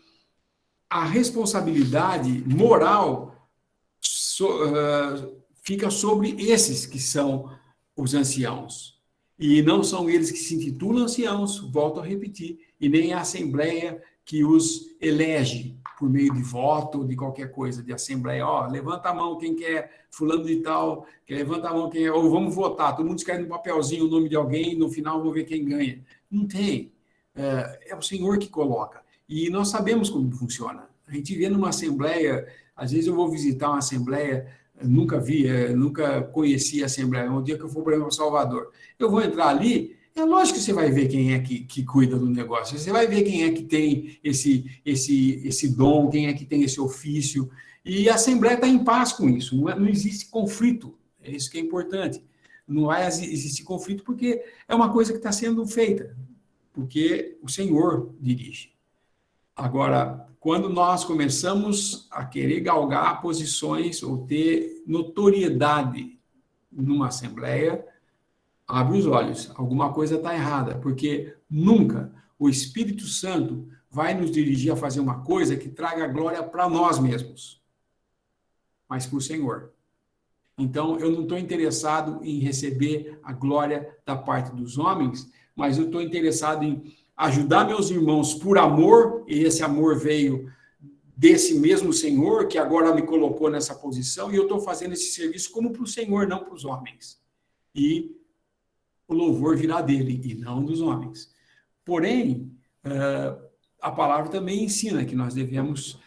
a responsabilidade moral fica sobre esses que são os anciãos. E não são eles que se intitulam anciãos, volto a repetir, e nem a Assembleia que os elege por meio de voto, de qualquer coisa, de Assembleia. Ó, levanta a mão quem quer, fulano de tal, que levanta a mão quem é, ou vamos votar, todo mundo escreve no papelzinho o nome de alguém, no final vamos ver quem ganha. Não tem. É o Senhor que coloca. E nós sabemos como funciona. A gente vê numa Assembleia, às vezes eu vou visitar uma Assembleia, nunca conheci a Assembleia. Um dia que eu for, por exemplo, para Salvador, eu vou entrar ali, é lógico que você vai ver quem é que cuida do negócio, você vai ver quem é que tem esse dom, quem é que tem esse ofício, e a Assembleia está em paz com isso, não existe conflito, é isso que é importante. Não vai existir conflito porque é uma coisa que está sendo feita, porque o Senhor dirige. Agora, quando nós começamos a querer galgar posições ou ter notoriedade numa Assembleia, abre os olhos, alguma coisa está errada, porque nunca o Espírito Santo vai nos dirigir a fazer uma coisa que traga glória para nós mesmos, mas para o Senhor. Então, eu não estou interessado em receber a glória da parte dos homens, mas eu estou interessado em ajudar meus irmãos por amor, e esse amor veio desse mesmo Senhor, que agora me colocou nessa posição, e eu estou fazendo esse serviço como para o Senhor, não para os homens. E o louvor virá dele, e não dos homens. Porém, a palavra também ensina que nós devemos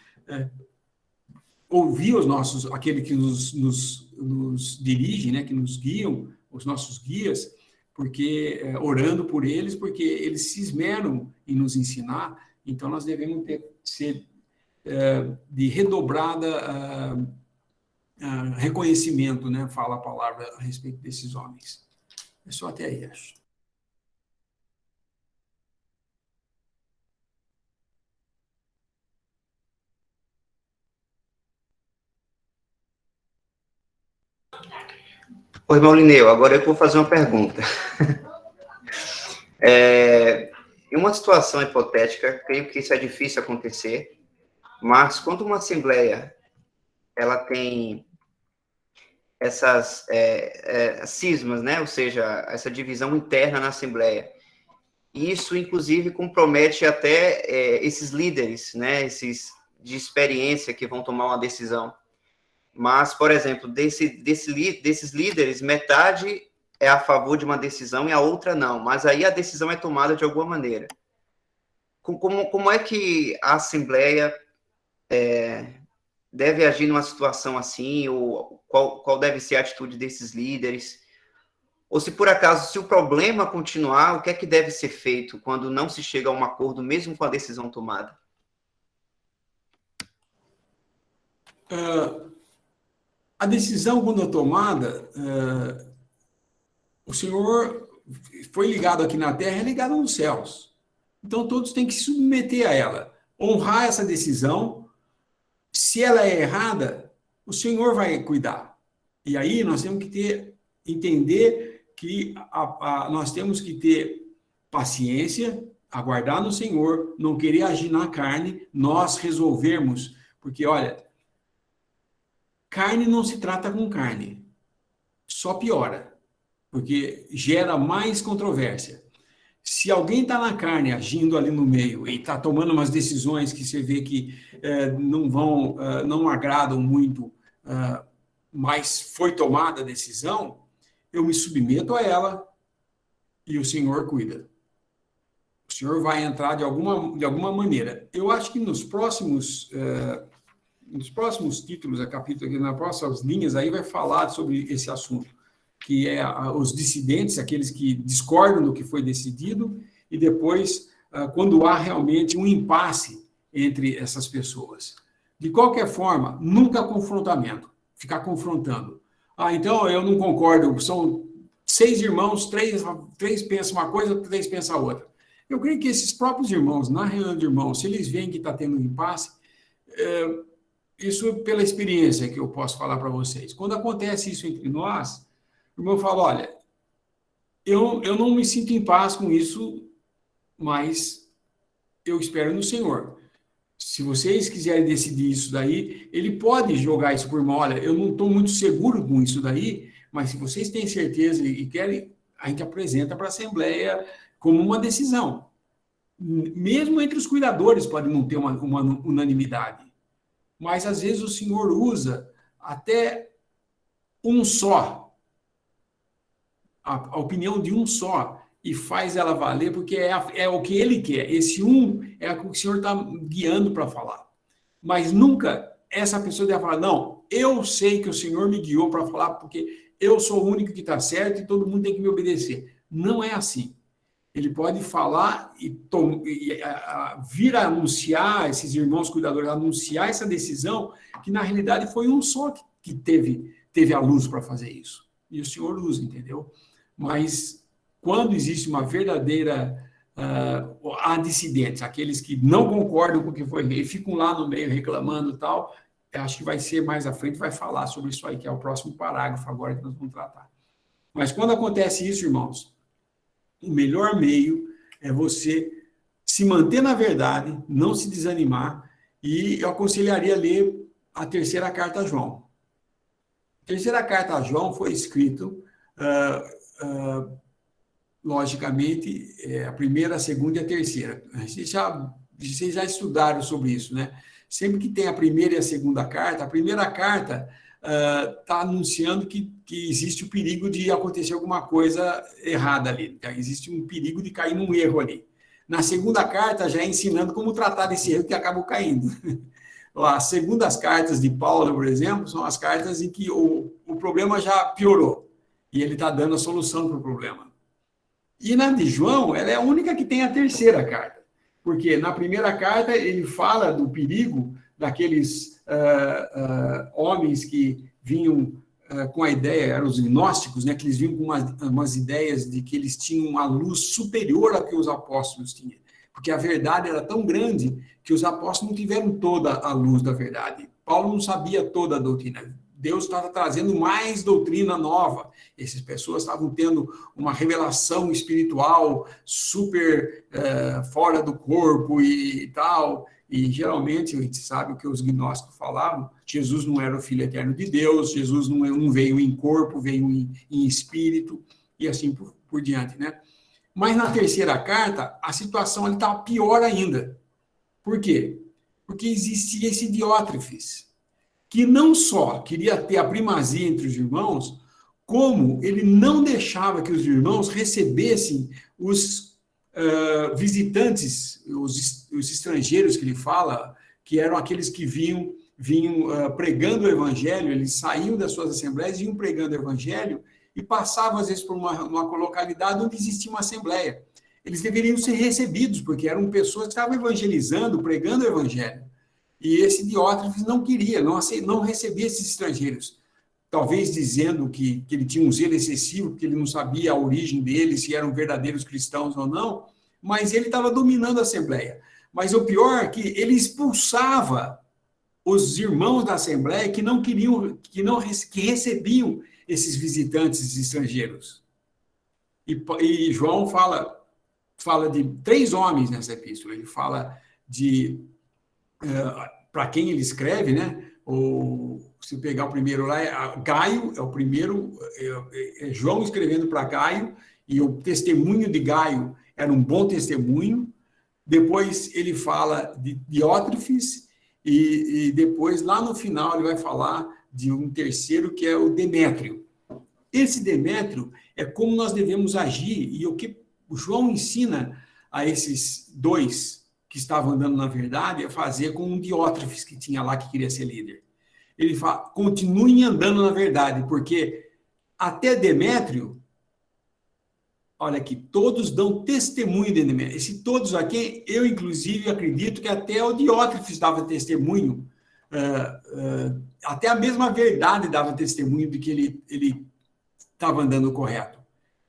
ouvir aquele que nos dirige, né, que nos guiam, os nossos guias, porque orando por eles, porque eles se esmeram em nos ensinar, então nós devemos ser de redobrada reconhecimento, né, fala a palavra a respeito desses homens. É só até aí, acho. Ô, irmão Lineu, agora eu vou fazer uma pergunta. Em uma situação hipotética, creio que isso é difícil acontecer, mas quando uma Assembleia ela tem essas cismas, né? Ou seja, essa divisão interna na Assembleia, isso, inclusive, compromete até esses líderes, né? Esses de experiência que vão tomar uma decisão. Mas, por exemplo, desses líderes, metade é a favor de uma decisão e a outra não. Mas aí a decisão é tomada de alguma maneira. Como é que a Assembleia deve agir numa situação assim? Ou qual deve ser a atitude desses líderes? Ou se, por acaso, se o problema continuar, o que é que deve ser feito quando não se chega a um acordo, mesmo com a decisão tomada? A decisão, quando é tomada, o Senhor foi ligado aqui na terra, é ligado nos céus. Então, todos têm que se submeter a ela, honrar essa decisão. Se ela é errada, o Senhor vai cuidar. E aí nós temos que entender que nós temos que ter paciência, aguardar no Senhor, não querer agir na carne, nós resolvermos. Porque, olha, carne não se trata com carne, só piora, porque gera mais controvérsia. Se alguém está na carne, agindo ali no meio, e está tomando umas decisões que você vê que não agradam muito, mas foi tomada a decisão, eu me submeto a ela e o Senhor cuida. O Senhor vai entrar de alguma maneira. Eu acho que nos próximos títulos, capítulos, nas próximas linhas, aí vai falar sobre esse assunto, que é os dissidentes, aqueles que discordam do que foi decidido, e depois, quando há realmente um impasse entre essas pessoas. De qualquer forma, nunca confrontamento, ficar confrontando. Então, eu não concordo, são 6 irmãos, três pensam uma coisa, 3 pensam a outra. Eu creio que esses próprios irmãos, na reunião de irmãos, se eles veem que está tendo um impasse, isso pela experiência que eu posso falar para vocês. Quando acontece isso entre nós, o irmão fala, olha, eu não me sinto em paz com isso, mas eu espero no Senhor. Se vocês quiserem decidir isso daí, ele pode jogar isso por irmão, olha, eu não estou muito seguro com isso daí, mas se vocês têm certeza e querem, a gente apresenta para a Assembleia como uma decisão. Mesmo entre os cuidadores pode não ter uma unanimidade, mas às vezes o Senhor usa até um só, a opinião de um só, e faz ela valer, porque é o que ele quer. Esse um é o que o Senhor está guiando para falar. Mas nunca essa pessoa deve falar, não, eu sei que o Senhor me guiou para falar, porque eu sou o único que está certo e todo mundo tem que me obedecer. Não é assim. Ele pode falar e vir a anunciar, esses irmãos cuidadores, anunciar essa decisão, que na realidade foi um só que teve a luz para fazer isso. E o Senhor usa, entendeu? Mas quando existe uma verdadeira... há dissidentes, aqueles que não concordam com o que foi e ficam lá no meio reclamando e tal, acho que vai ser mais à frente, vai falar sobre isso aí, que é o próximo parágrafo agora que nós vamos tratar. Mas quando acontece isso, irmãos, o melhor meio é você se manter na verdade, não se desanimar, e eu aconselharia ler a 3ª carta a João. A 3ª carta a João foi escrito, logicamente, a 1ª, a 2ª e a 3ª. Vocês já estudaram sobre isso, né? Sempre que tem a 1ª e a 2ª carta, a 1ª carta está anunciando que existe o perigo de acontecer alguma coisa errada ali. Existe um perigo de cair num erro ali. Na 2ª carta, já é ensinando como tratar desse erro que acabou caindo. As 2ª cartas de Paulo, por exemplo, são as cartas em que o problema já piorou. E ele está dando a solução para o problema. E na de João, ela é a única que tem a 3ª carta. Porque na 1ª carta ele fala do perigo daqueles homens que vinham com a ideia, eram os gnósticos, né, que eles vinham com umas ideias de que eles tinham uma luz superior a que os apóstolos tinham. Porque a verdade era tão grande que os apóstolos não tiveram toda a luz da verdade. Paulo não sabia toda a doutrina. Deus estava trazendo mais doutrina nova. Essas pessoas estavam tendo uma revelação espiritual super fora do corpo e tal. E geralmente a gente sabe o que os gnósticos falavam. Jesus não era o Filho eterno de Deus, Jesus não veio em corpo, veio em espírito, e assim por diante, né? Mas na 3ª carta, a situação estava pior ainda. Por quê? Porque existia esse Diótrefes, que não só queria ter a primazia entre os irmãos, como ele não deixava que os irmãos recebessem os visitantes, os estrangeiros que ele fala, que eram aqueles que vinham pregando o evangelho, eles saíam das suas assembleias, iam pregando o evangelho e passavam, às vezes, por uma localidade onde existia uma assembleia. Eles deveriam ser recebidos, porque eram pessoas que estavam evangelizando, pregando o evangelho. E esse Diótrefes não queria, não recebia esses estrangeiros. talvez dizendo que ele tinha um zelo excessivo, porque ele não sabia a origem deles, se eram verdadeiros cristãos ou não, mas ele estava dominando a Assembleia. Mas o pior é que ele expulsava os irmãos da Assembleia que não queriam, que recebiam esses visitantes estrangeiros. E João fala de 3 homens nessa epístola. Ele fala de, para quem ele escreve, né? Se pegar o primeiro lá, Gaio é o primeiro, é João escrevendo para Gaio, e o testemunho de Gaio era um bom testemunho. Depois ele fala de Diótrefes, e depois, lá no final, ele vai falar de um terceiro, que é o Demétrio. Esse Demétrio é como nós devemos agir, e o que o João ensina a esses 2 que estavam andando na verdade é fazer com um Diótrefes que tinha lá, que queria ser líder. Ele fala, continuem andando na verdade, porque até Demétrio, olha aqui, todos dão testemunho de Demétrio. Esse todos aqui, eu inclusive acredito que até o Diótrefes dava testemunho, até a mesma verdade dava testemunho de que ele estava andando correto.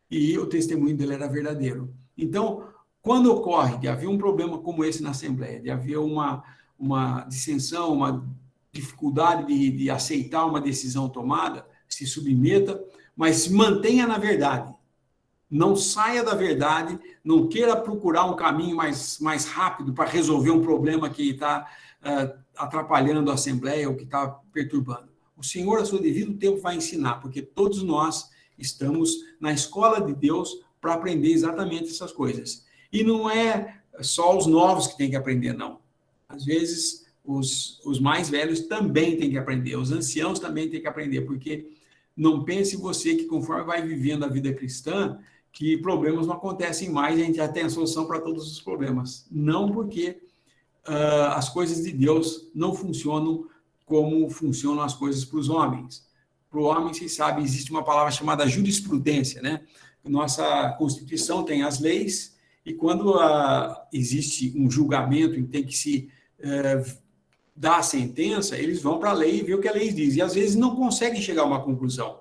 E o testemunho dele era verdadeiro. Então, quando ocorre de haver um problema como esse na Assembleia, de haver uma dissensão, uma dificuldade de aceitar uma decisão tomada, se submeta, mas se mantenha na verdade. Não saia da verdade, não queira procurar um caminho mais rápido para resolver um problema que está atrapalhando a Assembleia ou que está perturbando. O Senhor, a seu devido tempo, vai ensinar, porque todos nós estamos na escola de Deus para aprender exatamente essas coisas. E não é só os novos que têm que aprender, não. Às vezes, os mais velhos também têm que aprender, os anciãos também têm que aprender, porque não pense você que, conforme vai vivendo a vida cristã, que problemas não acontecem mais e a gente já tem a solução para todos os problemas. Não, porque as coisas de Deus não funcionam como funcionam as coisas para os homens. Para o homem, vocês sabem, existe uma palavra chamada jurisprudência, né? Nossa Constituição tem as leis, e quando existe um julgamento em que tem que se dar a sentença, eles vão para a lei e ver o que a lei diz. E às vezes não conseguem chegar a uma conclusão.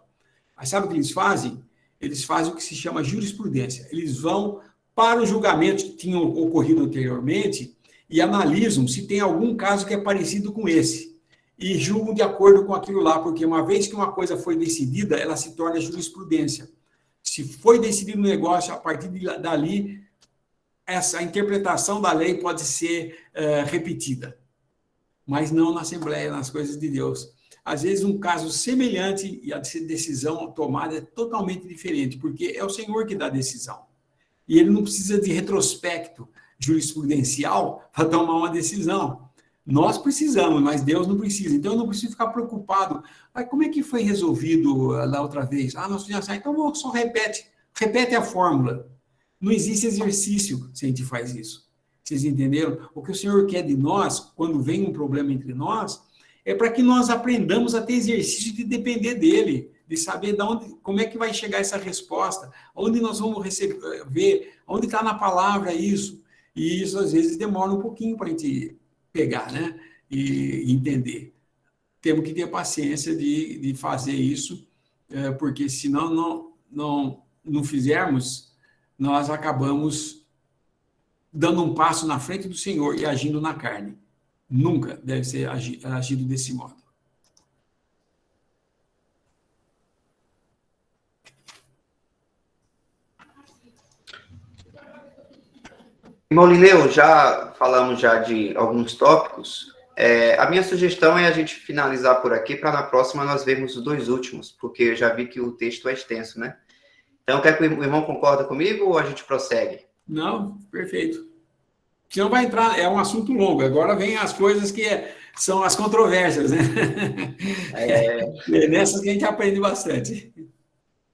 Mas sabe o que eles fazem? Eles fazem o que se chama jurisprudência. Eles vão para os julgamentos que tinham ocorrido anteriormente e analisam se tem algum caso que é parecido com esse. E julgam de acordo com aquilo lá, porque uma vez que uma coisa foi decidida, ela se torna jurisprudência. Se foi decidido um negócio, a partir dali, essa interpretação da lei pode ser repetida. Mas não na Assembleia, nas coisas de Deus. Às vezes, um caso semelhante e a decisão tomada é totalmente diferente, porque é o Senhor que dá a decisão. E ele não precisa de retrospecto jurisprudencial para tomar uma decisão. Nós precisamos, mas Deus não precisa. Então, eu não preciso ficar preocupado. Como é que foi resolvido da outra vez? Nós fizemos assim, então só repete a fórmula. Não existe exercício se a gente faz isso. Vocês entenderam? O que o Senhor quer de nós, quando vem um problema entre nós, é para que nós aprendamos a ter exercício de depender dele, de saber como é que vai chegar essa resposta, onde nós vamos ver, onde está na palavra isso. E isso, às vezes, demora um pouquinho para a gente pegar, né? E entender. Temos que ter paciência de fazer isso, porque se não fizermos, nós acabamos dando um passo na frente do Senhor e agindo na carne. Nunca deve ser agido desse modo. Irmão Lineu, já falamos de alguns tópicos. A minha sugestão é a gente finalizar por aqui, para na próxima nós vermos os 2 últimos, porque eu já vi que o texto é extenso, né? Então, quer que o irmão concorda comigo ou a gente prossegue? Não, perfeito. Senão vai entrar, é um assunto longo. Agora vem as coisas que são as controvérsias, né? É nessas que a gente aprende bastante.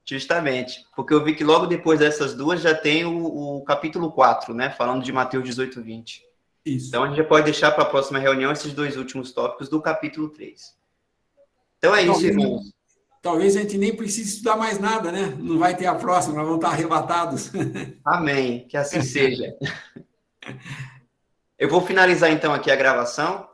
Justamente, porque eu vi que logo depois dessas 2 já tem o capítulo 4, né? Falando de Mateus 18, 20. Isso. Então, a gente já pode deixar para a próxima reunião esses 2 últimos tópicos do capítulo 3. Então, é isso, irmãos. Talvez a gente nem precise estudar mais nada, né? Não vai ter a próxima, nós vamos estar arrebatados. Amém, que assim seja. Eu vou finalizar, então, aqui a gravação.